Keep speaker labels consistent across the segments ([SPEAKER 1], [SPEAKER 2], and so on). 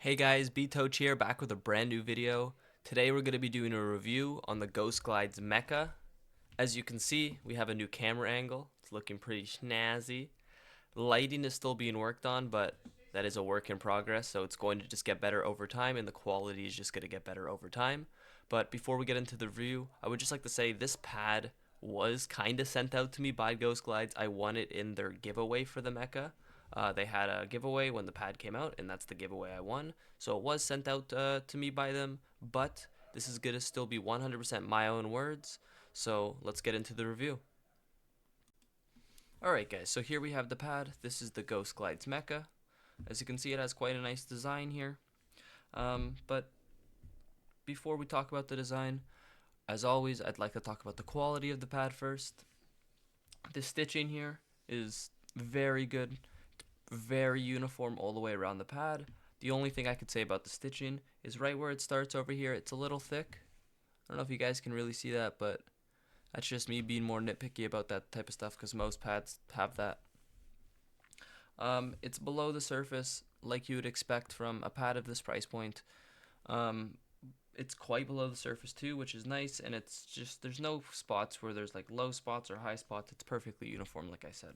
[SPEAKER 1] Hey guys, B-Toch here, back with a brand new video. Today we're going to be doing a review on the GhostGlides Meka. As you can see, we have a new camera angle. It's looking pretty snazzy. The lighting is still being worked on, but that is a work in progress, so it's going to just get better over time, and the quality is just going to get better over time. But before we get into the review, I would just like to say this pad was kind of sent out to me by GhostGlides. I won it in their giveaway for the Meka. They had a giveaway when the pad came out, and that's the giveaway I won. So it was sent out to me by them, but this is going to still be 100% my own words. So let's get into the review. Alright guys, so here we have the pad. This is the GhostGlides Meka. As you can see, it has quite a nice design here. But before we talk about the design, as always, I'd like to talk about the quality of the pad first. The stitching here is very good, very uniform all the way around the pad. The only thing I could say about the stitching is right where it starts over here, it's a little thick. I don't know if you guys can really see that, but that's just me being more nitpicky about that type of stuff because most pads have that. It's below the surface like you would expect from a pad of this price point. It's quite below the surface too, which is nice, and it's just there's no spots where there's like low spots or high spots. It's perfectly uniform, like I said.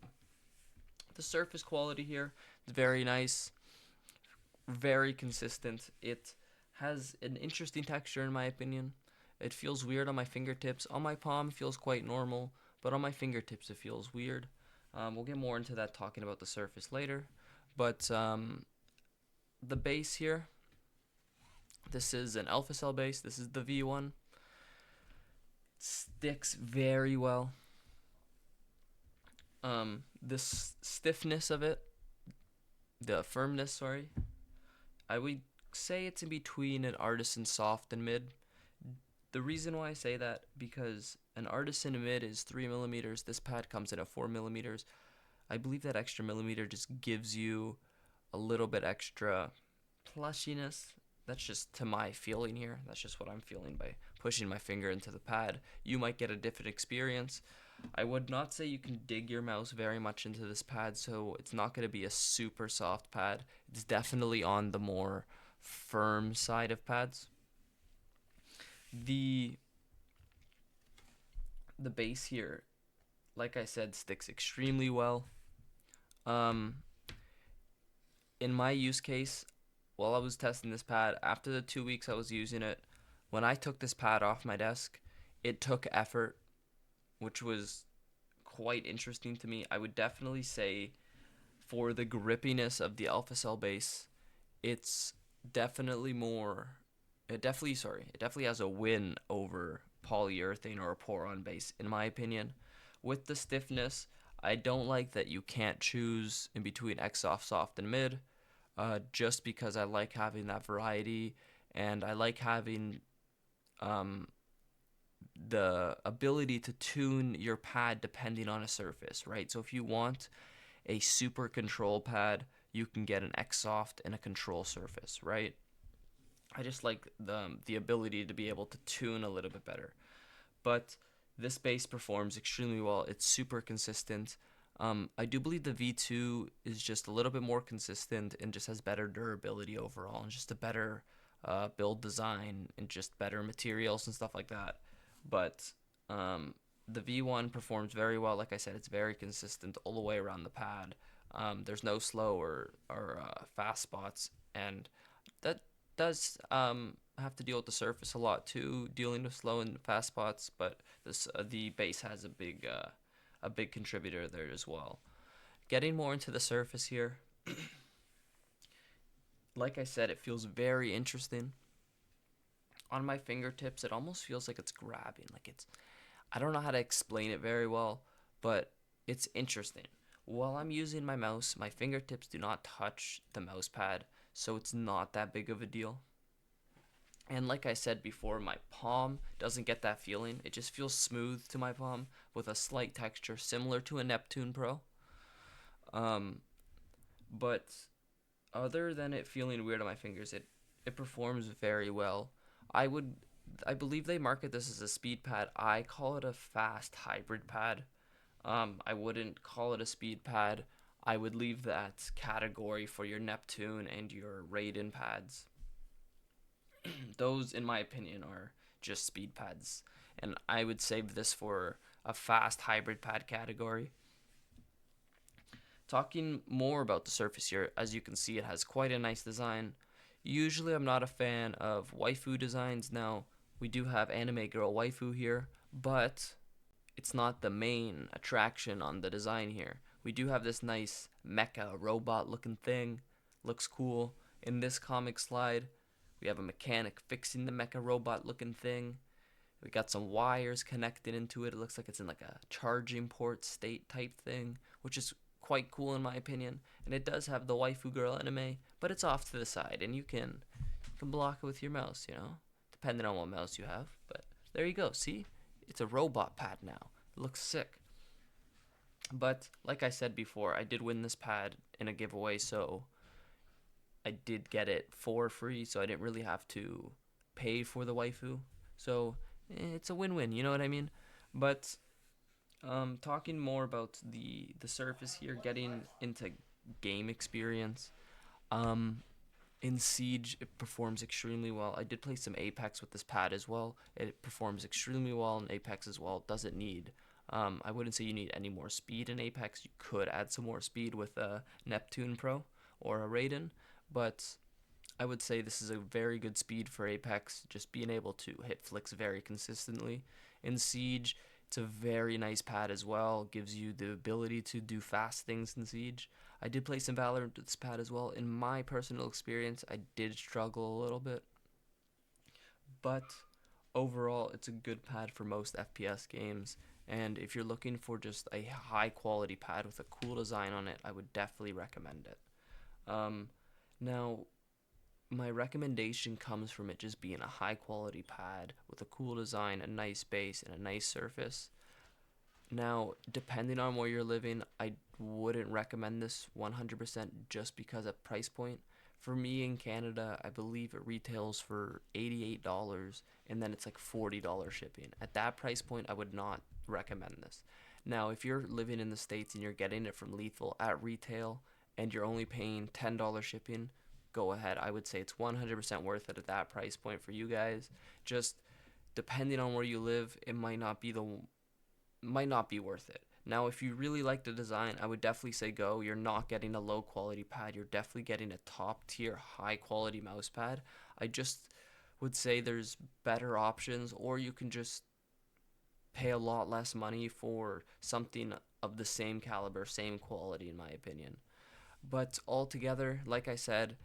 [SPEAKER 1] The surface quality here is very nice, very consistent. It has an interesting texture in my opinion. It feels weird on my fingertips. On my palm, it feels quite normal, but on my fingertips, it feels weird. We'll get more into that talking about the surface later. But the base here, this is an alpha cell base. This is the V1. Sticks very well. This stiffness of it, the firmness, sorry, I would say it's in between an artisan soft and mid. The reason why I say that, because an artisan mid is 3 millimeters. This pad comes in at 4 millimeters. I believe that extra millimeter just gives you a little bit extra plushiness. That's just to my feeling here. That's just what I'm feeling by pushing my finger into the pad. You might get a different experience. I would not say you can dig your mouse very much into this pad, so it's not going to be a super soft pad. It's definitely on the more firm side of pads. The the base here, like I said, sticks extremely well. Um, in my use case, while I was testing this pad, after the 2 weeks I was using it, when I took this pad off my desk, it took effort, which was quite interesting to me. I would definitely say for the grippiness of the alpha cell base, it's definitely more. It definitely has a win over polyurethane or a pour-on base, in my opinion. With the stiffness, I don't like that you can't choose in between X-Soft, soft, and mid, just because I like having that variety, and I like having um, the ability to tune your pad depending on a surface, right? So if you want a super control pad, you can get an X-Soft and a control surface, right? I just like the ability to be able to tune a little bit better. But this base performs extremely well. It's super consistent. I do believe the V2 is just a little bit more consistent and just has better durability overall and just a better build design and just better materials and stuff like that. But the V1 performs very well. Like I said, it's very consistent all the way around the pad. There's no slow or fast spots, and that does have to deal with the surface a lot too, dealing with slow and fast spots. But this the base has a big contributor there as well. Getting more into the surface here, like I said, it feels very interesting. On my fingertips, it almost feels like it's grabbing, like it's I don't know how to explain it very well, but it's interesting. While I'm using my mouse, my fingertips do not touch the mouse pad, so it's not that big of a deal. And like I said before, my palm doesn't get that feeling. It just feels smooth to my palm with a slight texture similar to a Neptune Pro. Um, but other than it feeling weird on my fingers, it performs very well. I would I believe they market this as a speed pad. I call it a fast hybrid pad. I wouldn't call it a speed pad. I would leave that category for your Neptune and your Raiden pads. Those, in my opinion, are just speed pads. And I would save this for a fast hybrid pad category. Talking more about the surface here, as you can see, it has quite a nice design. Usually, I'm not a fan of waifu designs. Now, we do have anime girl waifu here, but it's not the main attraction on the design here. We do have this nice mecha robot looking thing. Looks cool. In this comic slide, we have a mechanic fixing the mecha robot looking thing. We got some wires connected into it. It looks like it's in like a charging port state type thing, which is quite cool in my opinion. And it does have the waifu girl anime, but it's off to the side, and you can block it with your mouse, depending on what mouse you have. But there you go. See, it's a robot pad now. It looks sick. But like I said before, I did win this pad in a giveaway, so I did get it for free, so I didn't really have to pay for the waifu. So it's a win-win, you know what I mean? But talking more about the surface here, getting into game experience. In Siege, it performs extremely well. I did play some Apex with this pad as well. It performs extremely well in Apex as well. It doesn't need, I wouldn't say you need any more speed in Apex. You could add some more speed with a Neptune Pro or a Raiden, but I would say this is a very good speed for Apex, just being able to hit flicks very consistently. In Siege, it's a very nice pad as well, gives you the ability to do fast things in Siege. I did play some Valorant with this pad as well. In my personal experience, I did struggle a little bit, but overall, it's a good pad for most FPS games. And if you're looking for just a high quality pad with a cool design on it, I would definitely recommend it. Now, my recommendation comes from it just being a high quality pad with a cool design, a nice base, and a nice surface. Now, depending on where you're living, I wouldn't recommend this 100% just because of price point. For me in Canada, I believe it retails for $88 and then it's like $40 shipping. At that price point, I would not recommend this. Now, if you're living in the States and you're getting it from Lethal at retail and you're only paying $10 shipping, go ahead. I would say it's 100% worth it at that price point for you guys. Just depending on where you live, it might not be worth it. Now, if you really like the design, I would definitely say go. You're not getting a low quality pad. You're definitely getting a top tier, high quality mouse pad. I just would say there's better options, or you can just pay a lot less money for something of the same caliber, same quality, in my opinion. But altogether, like I said,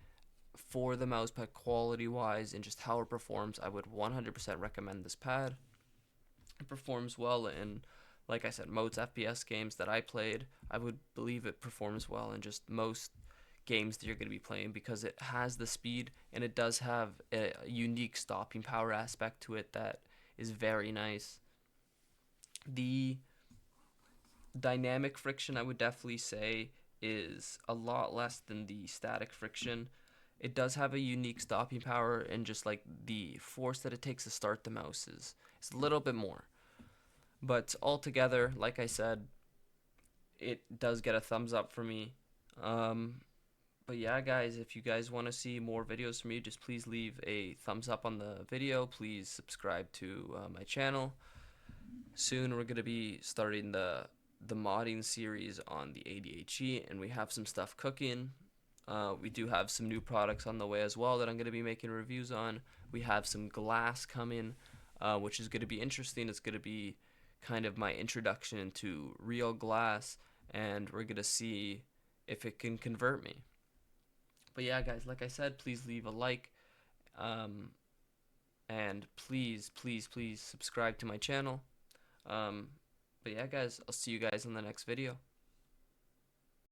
[SPEAKER 1] for the mouse pad quality wise and just how it performs, I would 100% recommend this pad. It performs well in, like I said, most FPS games that I played. I would believe it performs well in just most games that you're going to be playing because it has the speed and it does have a unique stopping power aspect to it that is very nice. The dynamic friction, I would definitely say, is a lot less than the static friction. It does have a unique stopping power, and just like the force that it takes to start the mouse is a little bit more. But altogether, like I said, it does get a thumbs up for me. But yeah, guys, if you guys want to see more videos from me, just please leave a thumbs up on the video. Please subscribe to my channel. Soon we're gonna be starting the modding series on the ADHD, and we have some stuff cooking. We do have some new products on the way as well that I'm gonna be making reviews on. We have some glass coming, which is gonna be interesting. It's gonna be kind of my introduction into real glass, and we're gonna see if it can convert me. But yeah, guys, like I said, please leave a like, and please subscribe to my channel. But yeah, guys, I'll see you guys in the next video.